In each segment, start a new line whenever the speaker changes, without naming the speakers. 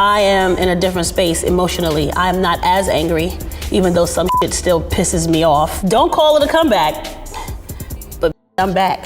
I am in a different space emotionally. I am not as angry, even though some shit still pisses me off. Don't call it a comeback, but I'm back.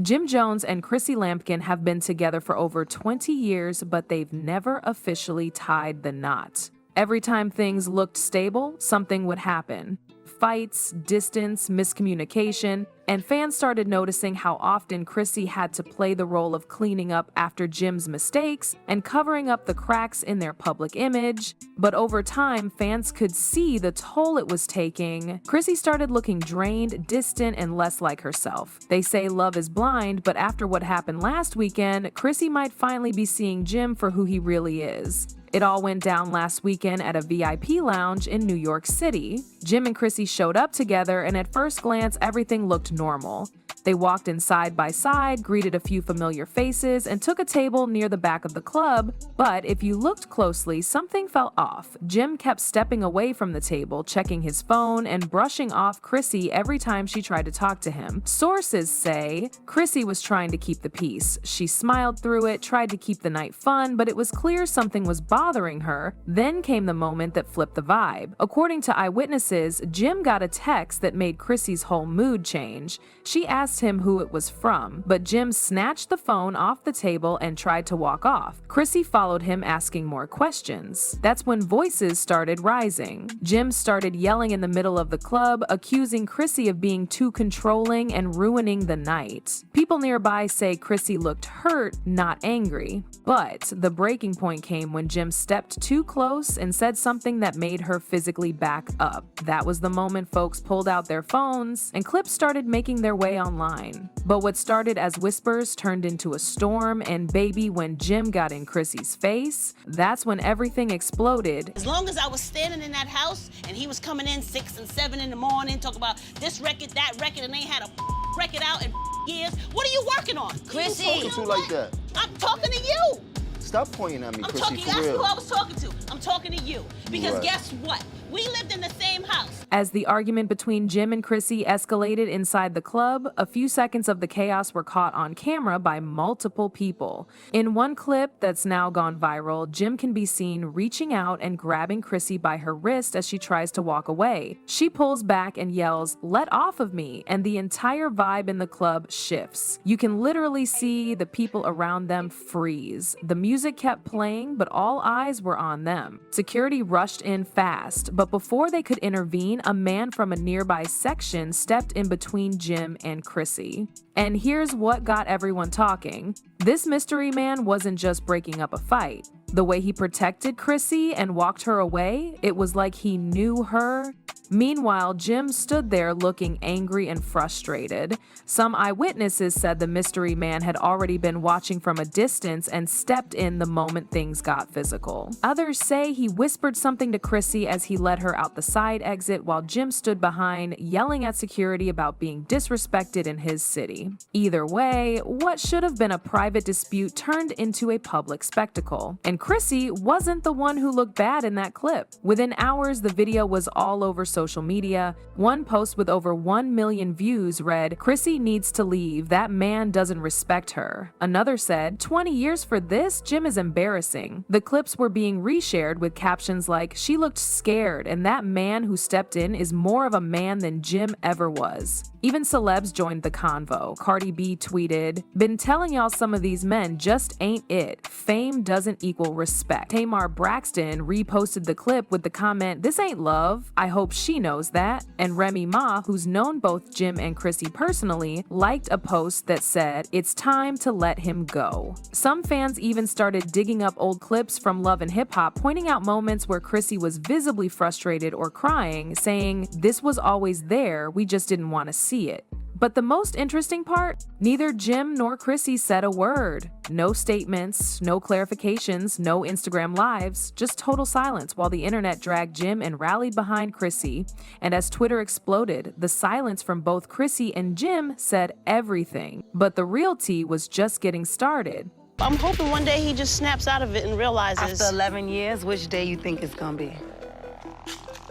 Jim Jones and Chrissy Lampkin have been together for over 20 years, but they've never officially tied the knot. Every time things looked stable, something would happen. Fights, distance, miscommunication, and fans started noticing how often Chrissy had to play the role of cleaning up after Jim's mistakes and covering up the cracks in their public image. But over time, fans could see the toll it was taking. Chrissy started looking drained, distant, and less like herself. They say love is blind, but after what happened last weekend, Chrissy might finally be seeing Jim for who he really is. It all went down last weekend at a VIP lounge in New York City. Jim and Chrissy showed up together, and at first glance, everything looked normal. They walked in side by side, greeted a few familiar faces, and took a table near the back of the club. But if you looked closely, something felt off. Jim kept stepping away from the table, checking his phone, and brushing off Chrissy every time she tried to talk to him. Sources say Chrissy was trying to keep the peace. She smiled through it, tried to keep the night fun, but it was clear something was bothering her. Then came the moment that flipped the vibe. According to eyewitnesses, Jim got a text that made Chrissy's whole mood change. She asked him who it was from, but Jim snatched the phone off the table and tried to walk off. Chrissy followed him, asking more questions. That's when voices started rising. Jim started yelling in the middle of the club, accusing Chrissy of being too controlling and ruining the night. People nearby say Chrissy looked hurt, not angry. But the breaking point came when Jim stepped too close and said something that made her physically back up. That was the moment folks pulled out their phones and clips started making their way online. But what started as whispers turned into a storm, and baby, when Jim got in Chrissy's face, that's when everything exploded.
As long as I was standing in that house and he was coming in 6 and 7 in the morning, talking about this record, that record, and they had a record out in years, what are you working on?
Chrissy! Who you talking to like that?
I'm talking to you.
Stop pointing at me, Chrissy, for
that's
real.
who I was talking to. I'm talking to you. Because guess what? We lived in the same house.
As the argument between Jim and Chrissy escalated inside the club, a few seconds of the chaos were caught on camera by multiple people. In one clip that's now gone viral, Jim can be seen reaching out and grabbing Chrissy by her wrist as she tries to walk away. She pulls back and yells, "Let off of me," and the entire vibe in the club shifts. You can literally see the people around them freeze. The music kept playing, but all eyes were on them. Security rushed in fast, but before they could intervene, a man from a nearby section stepped in between Jim and Chrissy. And here's what got everyone talking. This mystery man wasn't just breaking up a fight. The way he protected Chrissy and walked her away, it was like he knew her. Meanwhile, Jim stood there looking angry and frustrated. Some eyewitnesses said the mystery man had already been watching from a distance and stepped in the moment things got physical. Others say he whispered something to Chrissy as he led her out the side exit while Jim stood behind, yelling at security about being disrespected in his city. Either way, what should have been a private dispute turned into a public spectacle. And Chrissy wasn't the one who looked bad in that clip. Within hours, the video was all over social media. One post with over 1 million views read, "Chrissy needs to leave. That man doesn't respect her." Another said, "20 years for this? Jim is embarrassing." The clips were being reshared with captions like, "She looked scared, and that man who stepped in is more of a man than Jim ever was." Even celebs joined the convo. Cardi B tweeted, "Been telling y'all some of these men just ain't it. Fame doesn't equal respect." Tamar Braxton reposted the clip with the comment, "This ain't love. I hope she knows that." And Remy Ma, who's known both Jim and Chrissy personally, liked a post that said, "It's time to let him go." Some fans even started digging up old clips from Love and Hip Hop, pointing out moments where Chrissy was visibly frustrated or crying, saying, "This was always there, we just didn't want to see it." But the most interesting part, neither Jim nor Chrissy said a word. No statements, no clarifications, no Instagram lives, just total silence while the internet dragged Jim and rallied behind Chrissy. And as Twitter exploded, the silence from both Chrissy and Jim said everything. But the real tea was just getting started.
I'm hoping one day he just snaps out of it and realizes.
After 11 years, which day you think it's gonna be?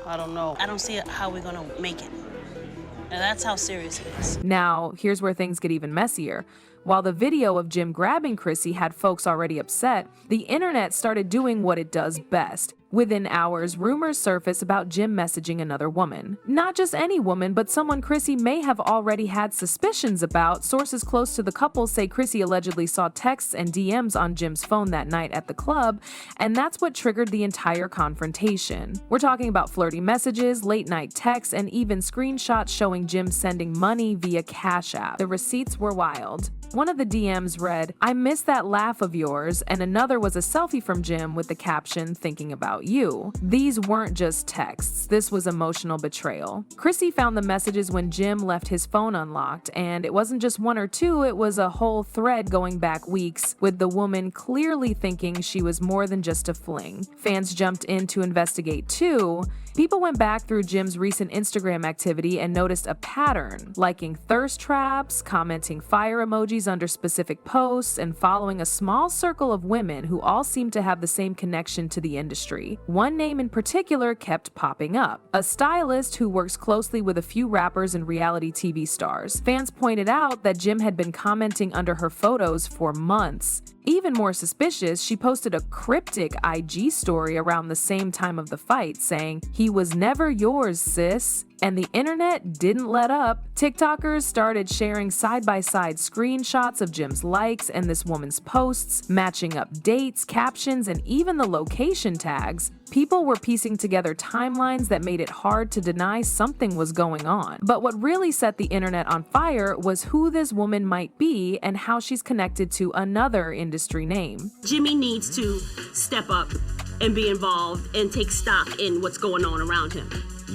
I don't know. I don't see how we're gonna make it. And that's how serious it is.
Now, here's where things get even messier. While the video of Jim grabbing Chrissy had folks already upset, the internet started doing what it does best. Within hours, rumors surfaced about Jim messaging another woman. Not just any woman, but someone Chrissy may have already had suspicions about. Sources close to the couple say Chrissy allegedly saw texts and DMs on Jim's phone that night at the club, and that's what triggered the entire confrontation. We're talking about flirty messages, late-night texts, and even screenshots showing Jim sending money via Cash App. The receipts were wild. One of the DMs read, "I miss that laugh of yours," and another was a selfie from Jim with the caption, "Thinking about you." These weren't just texts, this was emotional betrayal. Chrissy found the messages when Jim left his phone unlocked, and it wasn't just one or two, it was a whole thread going back weeks, with the woman clearly thinking she was more than just a fling. Fans jumped in to investigate too. People went back through Jim's recent Instagram activity and noticed a pattern, liking thirst traps, commenting fire emojis under specific posts, and following a small circle of women who all seemed to have the same connection to the industry. One name in particular kept popping up, a stylist who works closely with a few rappers and reality TV stars. Fans pointed out that Jim had been commenting under her photos for months. Even more suspicious, she posted a cryptic IG story around the same time of the fight saying, "He was never yours, sis." And the internet didn't let up. TikTokers started sharing side-by-side screenshots of Jim's likes and this woman's posts, matching up dates, captions, and even the location tags. People were piecing together timelines that made it hard to deny something was going on. But what really set the internet on fire was who this woman might be and how she's connected to another industry name.
Jimmy needs to step up and be involved and take stock in what's going on around him.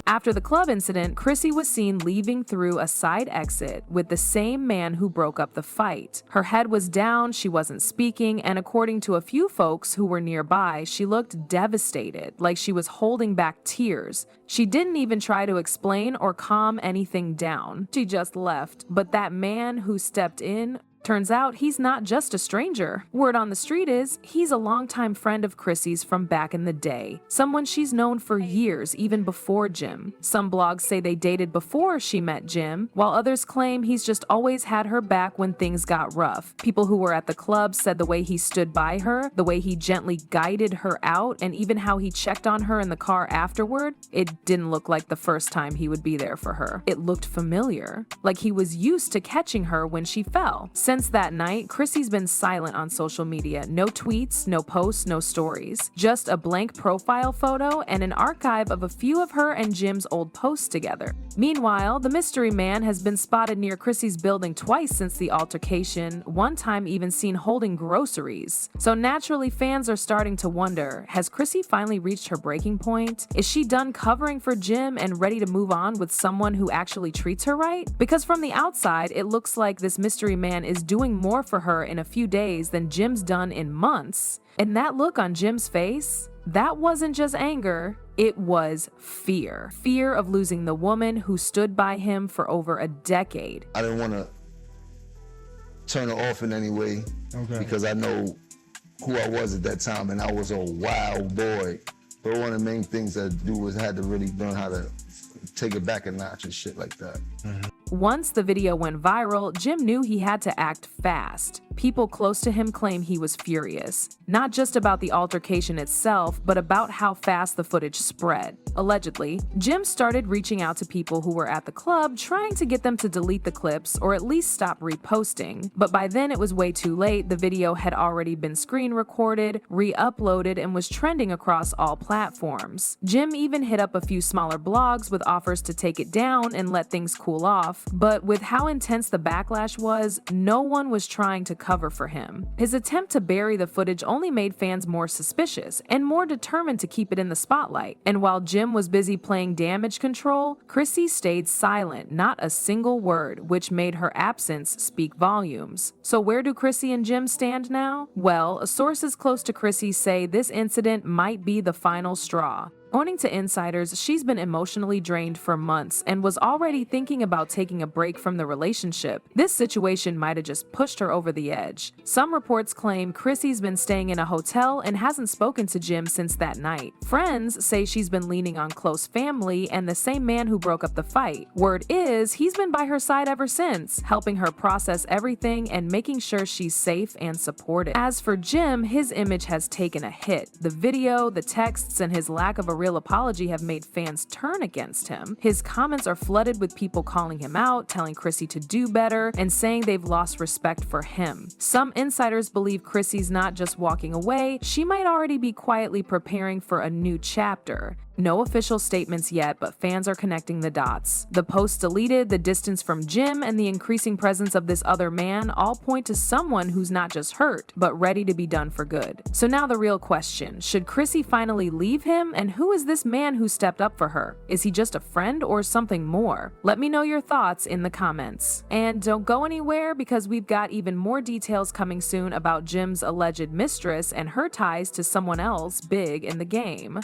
After the club incident, Chrissy was seen leaving through a side exit with the same man who broke up the fight. Her head was down, she wasn't speaking, and according to a few folks who were nearby, she looked devastated, like she was holding back tears. She didn't even try to explain or calm anything down. She just left. But that man who stepped in, turns out he's not just a stranger. Word on the street is he's a longtime friend of Chrissy's from back in the day, someone she's known for years, even before Jim. Some blogs say they dated before she met Jim, while others claim he's just always had her back when things got rough. People who were at the club said the way he stood by her, the way he gently guided her out, and even how he checked on her in the car afterward, it didn't look like the first time he would be there for her. It looked familiar, like he was used to catching her when she fell. Since that night, Chrissy's been silent on social media. No tweets, no posts, no stories. Just a blank profile photo and an archive of a few of her and Jim's old posts together. Meanwhile, the mystery man has been spotted near Chrissy's building twice since the altercation, one time even seen holding groceries. So naturally, fans are starting to wonder, has Chrissy finally reached her breaking point? Is she done covering for Jim and ready to move on with someone who actually treats her right? Because from the outside, it looks like this mystery man is doing more for her in a few days than Jim's done in months. And that look on Jim's face, that wasn't just anger, it was fear. Fear of losing the woman who stood by him for over a decade.
I didn't want to turn her off in any way because I know who I was at that time, and I was a wild boy. But one of the main things I do was I had to really learn how to take it back a notch and shit like that.
Once the video went viral, Jim knew he had to act fast. People close to him claim he was furious, not just about the altercation itself, but about how fast the footage spread. Allegedly, Jim started reaching out to people who were at the club, trying to get them to delete the clips or at least stop reposting. But by then it was way too late. The video had already been screen recorded, re-uploaded, and was trending across all platforms. Jim even hit up a few smaller blogs with offers to take it down and let things cool off. But with how intense the backlash was, no one was trying to cover for him. His attempt to bury the footage only made fans more suspicious and more determined to keep it in the spotlight. And while Jim was busy playing damage control, Chrissy stayed silent, not a single word, which made her absence speak volumes. So where do Chrissy and Jim stand now? Well, sources close to Chrissy say this incident might be the final straw. According to insiders, she's been emotionally drained for months and was already thinking about taking a break from the relationship. This situation might have just pushed her over the edge. Some reports claim Chrissy's been staying in a hotel and hasn't spoken to Jim since that night. Friends say she's been leaning on close family and the same man who broke up the fight. Word is, he's been by her side ever since, helping her process everything and making sure she's safe and supported. As for Jim, his image has taken a hit. The video, the texts, and his lack of a real apology have made fans turn against him. His comments are flooded with people calling him out, telling Chrissy to do better, and saying they've lost respect for him. Some insiders believe Chrissy's not just walking away, she might already be quietly preparing for a new chapter. No official statements yet, but fans are connecting the dots. The post deleted, the distance from Jim, and the increasing presence of this other man all point to someone who's not just hurt, but ready to be done for good. So now the real question, should Chrissy finally leave him, and who is this man who stepped up for her? Is he just a friend or something more? Let me know your thoughts in the comments. And don't go anywhere because we've got even more details coming soon about Jim's alleged mistress and her ties to someone else big in the game.